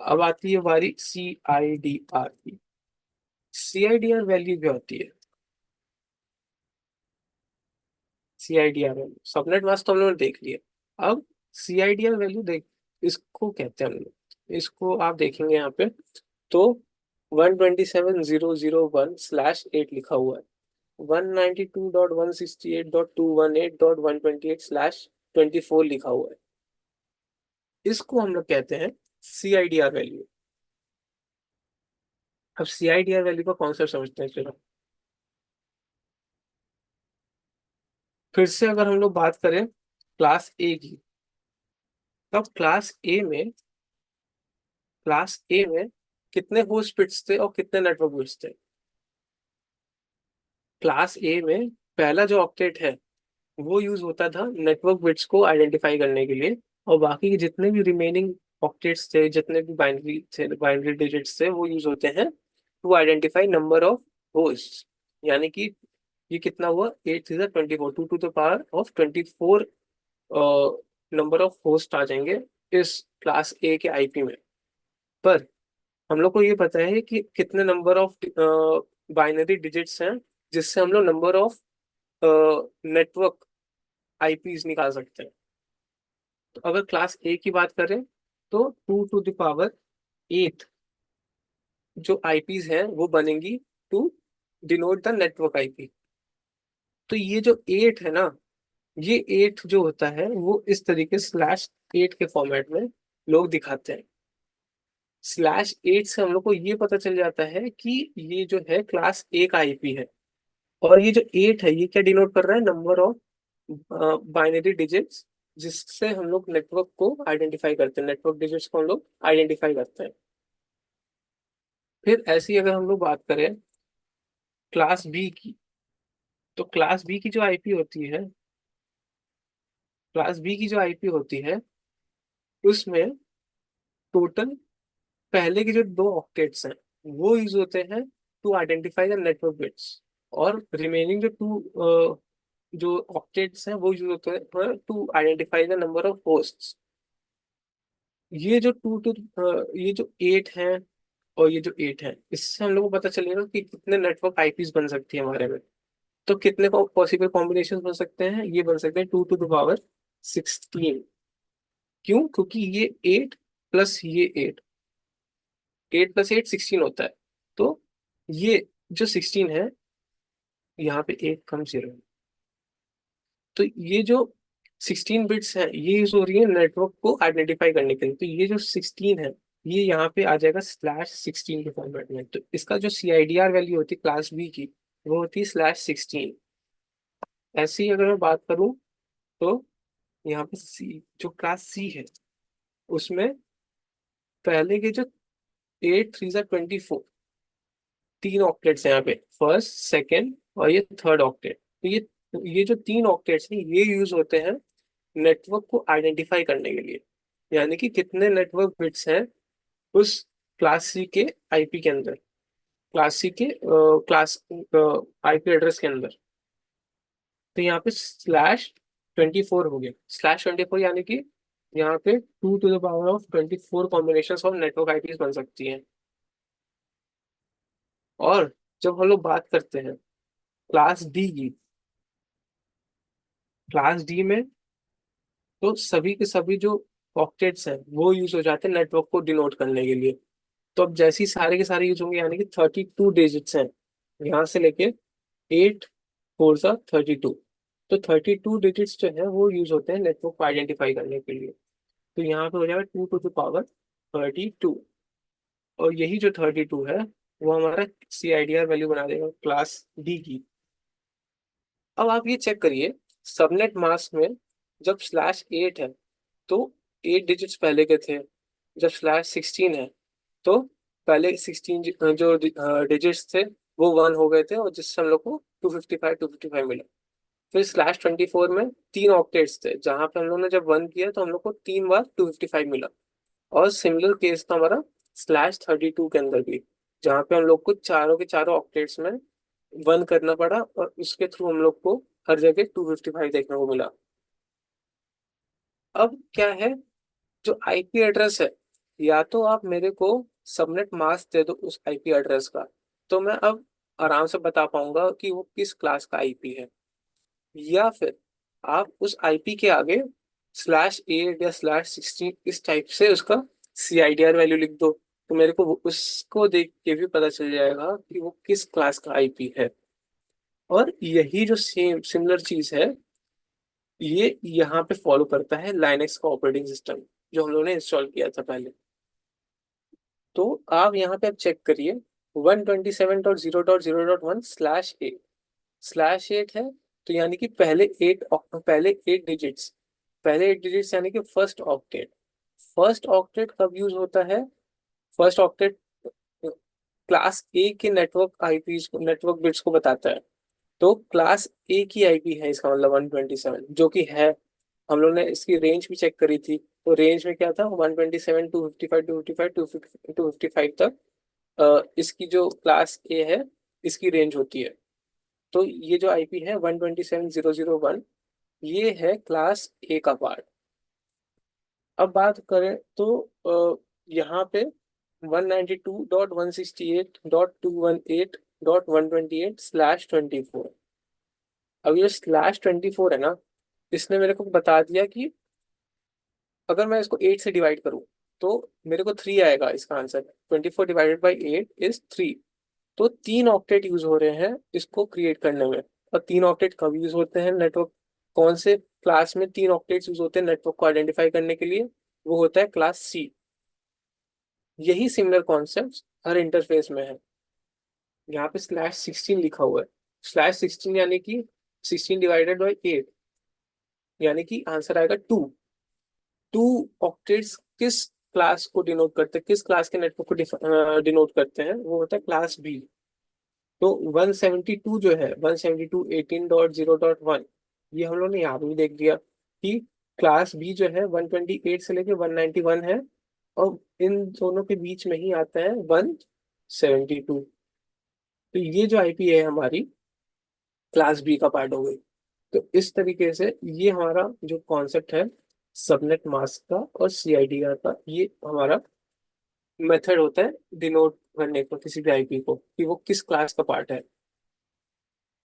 अब आती है बारी CIDR की। CIDR वैल्यू क्या होती है? CIDR वैल्यू, सबनेट मास्क तो हम लोगों ने देख लिया। अब CIDR वैल्यू देख, इसको कहते हैं हम लोग, इसको आप देखेंगे यहाँ पे तो 127.0.0.1/8 लिखा हुआ है। 192.168.218.128/24 लिखा हुआ है। इसको हम लोग कहते हैं CIDR वैल्यू। अब CIDR वैल्यू का कॉन्सेप्ट समझते हैं, चलो। फिर से अगर हम लोग बात करें क्लास ए की, तब क्लास ए में कितने होस्ट बिट्स थे और कितने नेटवर्क बिट्स थे? क्लास ए में पहला जो ऑक्टेट है वो यूज होता था नेटवर्क बिट्स को आइडेंटिफाई करने के लिए, और बाकी के जितने भी रिमेनिंग ऑक्टेट्स थे, जितने भी बाइनरी डिजिट्स थे, वो यूज होते हैं to identify number of host. यानी कि ये कितना हुआ, 8 3 24, 2 to the power of 24 number of host आ जाएंगे इस क्लास ए के आईपी में। पर हम लोग को ये पता है कि कितने नंबर ऑफ बाइनरी डिजिट्स हैं जिससे हम लोग नंबर ऑफ नेटवर्क आईपीज निकाल सकते हैं। तो अगर क्लास ए की बात करें तो 2 to the power 8 जो आईपीज हैं वो बनेंगी to denote the network IP. तो ये जो 8 है ना, ये 8 जो होता है वो इस तरीके /8 के फॉर्मेट में लोग दिखाते हैं। /8 से हम लोग को ये पता चल जाता है कि ये जो है क्लास ए का आईपी है। और ये जो 8 है ये क्या डिनोट कर रहा है, नंबर ऑफ बाइनरी डिजिट्स जिससे हम लोग नेटवर्क को आइडेंटिफाई करते हैं, नेटवर्क डिजिट्स को हम लोग आइडेंटिफाई करते हैं। फिर ऐसी अगर हम लोग बात करें क्लास बी की, तो क्लास बी की जो आईपी होती है, क्लास बी की जो आईपी होती है उसमें टोटल पहले के जो 2 ऑक्टेट्स हैं वो यूज होते हैं to identify the network bits, और रिमेनिंग जो टू जो ऑक्टेट्स हैं वो यूज होते हैं to identify the number of hosts. ये जो ये जो 8 है और ये जो 8 है, इससे हम लोग को पता चलेगा कि कितने नेटवर्क आईपीस बन सकती है हमारे में। तो कितने पॉसिबल कॉम्बिनेशन बन सकते हैं, ये बन सकते हैं 2 to the power 16। क्यों? क्योंकि ये 8 प्लस ये 8 + 8 16 होता है। तो ये जो 16 है, यहाँ पे एक कम जीरो है, तो ये जो 16 बिट्स है ये यूज हो रही है नेटवर्क को आइडेंटिफाई करने के लिए। तो ये जो 16 है ये यहाँ पे आ जाएगा /16 के फॉर्मेट में। तो इसका जो CIDR वैल्यू होती है क्लास बी की, वो होती है /16। ऐसे ही अगर मैं बात करूँ तो यहाँ पे जो क्लास सी है उसमें पहले के जो 8 3 24 तीन ऑक्टेट्स हैं यहाँ पे, फर्स्ट सेकेंड और ये थर्ड ऑक्टेट। तो ये जो 3 ऑक्टेट्स हैं ये यूज होते हैं नेटवर्क को आइडेंटिफाई करने के लिए। यानी कि कितने नेटवर्क बिट्स हैं उस क्लास सी के आईपी के अंदर, क्लास सी के क्लास आईपी एड्रेस के अंदर। तो यहाँ पे /24 हो गया। /24 यानी कि यहाँ पे 2 to the power of 24 combination of network IPs बन सकती हैं। और जब हम लोग बात करते हैं क्लास डी की, क्लास डी में तो सभी के सभी जो ऑक्टेट्स हैं वो यूज हो जाते हैं नेटवर्क को डिनोट करने के लिए। तो अब जैसे ही सारे के सारे यूज होंगे, यानी कि 32 डिजिट्स हैं यहाँ से लेके 8 4 32। तो 32 डिजिट्स जो है वो यूज होते हैं नेटवर्क को आइडेंटिफाई करने के लिए। तो यहाँ पे हो जाएगा 2 to the power 32। और यही जो 32 है वो हमारा CIDR वैल्यू बना देगा क्लास डी की। अब आप ये चेक करिए, सबनेट मास्क में जब /8 है तो 8 डिजिट्स पहले के थे। जब /16 है तो पहले 16 जो डिजिट्स थे वो 1 हो गए थे, और जिससे हम लोग को 255 मिला। फिर /24 में 3 ऑक्टेट्स थे, जहां पे हम लोग ने जब 1 किया तो हम लोग को 3 बार 255 मिला। और सिमिलर केस था हमारा /32 के अंदर भी, जहाँ पे हम लोग को चारों के चारों ऑक्टेट्स में 1 करना पड़ा, और उसके थ्रू हम लोग को हर जगह 255 देखने को मिला। अब क्या है, जो आईपी एड्रेस है या तो आप मेरे को सबनेट मास्क दे दो उस आईपी एड्रेस का, तो मैं अब आराम से बता पाऊंगा कि वो किस क्लास का आईपी है। या फिर आप उस आईपी के आगे /8 या /16 इस टाइप से उसका सीआईडीआर वैल्यू लिख दो, तो मेरे को उसको देख के भी पता चल जाएगा कि वो किस क्लास का आईपी है। और यही जो सेम सिमिलर चीज है, ये यहाँ पे फॉलो करता है लाइनेक्स का ऑपरेटिंग सिस्टम जो हम लोगों ने इंस्टॉल किया था पहले। तो आप यहाँ पे अब चेक करिए, 127.0.0.1/8 है, तो यानी कि पहले 8 डिजिट्स यानी कि फर्स्ट ऑक्टेट कब यूज होता है? फर्स्ट ऑक्टेट क्लास ए के नेटवर्क बिट्स को बताता है। तो क्लास ए की आईपी है, इसका मतलब 127 जो कि है। हम लोग ने इसकी रेंज भी चेक करी थी, तो रेंज में क्या था, 127, 255, 255, 255 तक इसकी जो क्लास ए है इसकी रेंज होती है। तो ये जो आईपी है 127.0.0.1, ये है क्लास ए का पार्ट। अब बात करें तो यहाँ पे 192.168.218.128/24। अब ये /24 है ना, इसने मेरे को बता दिया कि अगर मैं इसको 8 से डिवाइड करूं तो मेरे को 3 आएगा इसका आंसर। 24/8 = 3। तो 3 ऑक्टेट यूज हो रहे हैं इसको क्रिएट करने में। और 3 ऑक्टेट कब यूज होते हैं नेटवर्क, कौन से क्लास में 3 ऑक्टेट यूज होते हैं नेटवर्क को आइडेंटिफाई करने के लिए? वो होता है क्लास सी। यही सिमिलर कॉन्सेप्ट हर इंटरफेस में है। यहाँ पे /16 लिखा हुआ है, /16 यानी कि 16/8, यानी कि आंसर आएगा 2। 2 ऑक्टेट्स किस क्लास को डिनोट करते हैं, किस क्लास के नेटवर्क को डिनोट करते हैं? वो होता है क्लास बी। तो 172 जो है, 172.18.0.1, ये हम लोग ने यहाँ पे भी देख लिया कि क्लास बी जो है 128 से लेके 191 है, और इन दोनों के बीच में ही आता है 172। तो ये जो आईपी है हमारी क्लास बी का पार्ट हो गई। तो इस तरीके से ये हमारा जो कॉन्सेप्ट है सबनेट मास्क का और सीआईडीआर का, ये हमारा मेथड होता है डिनोट करने को किसी भी आईपी को कि वो किस क्लास का पार्ट है।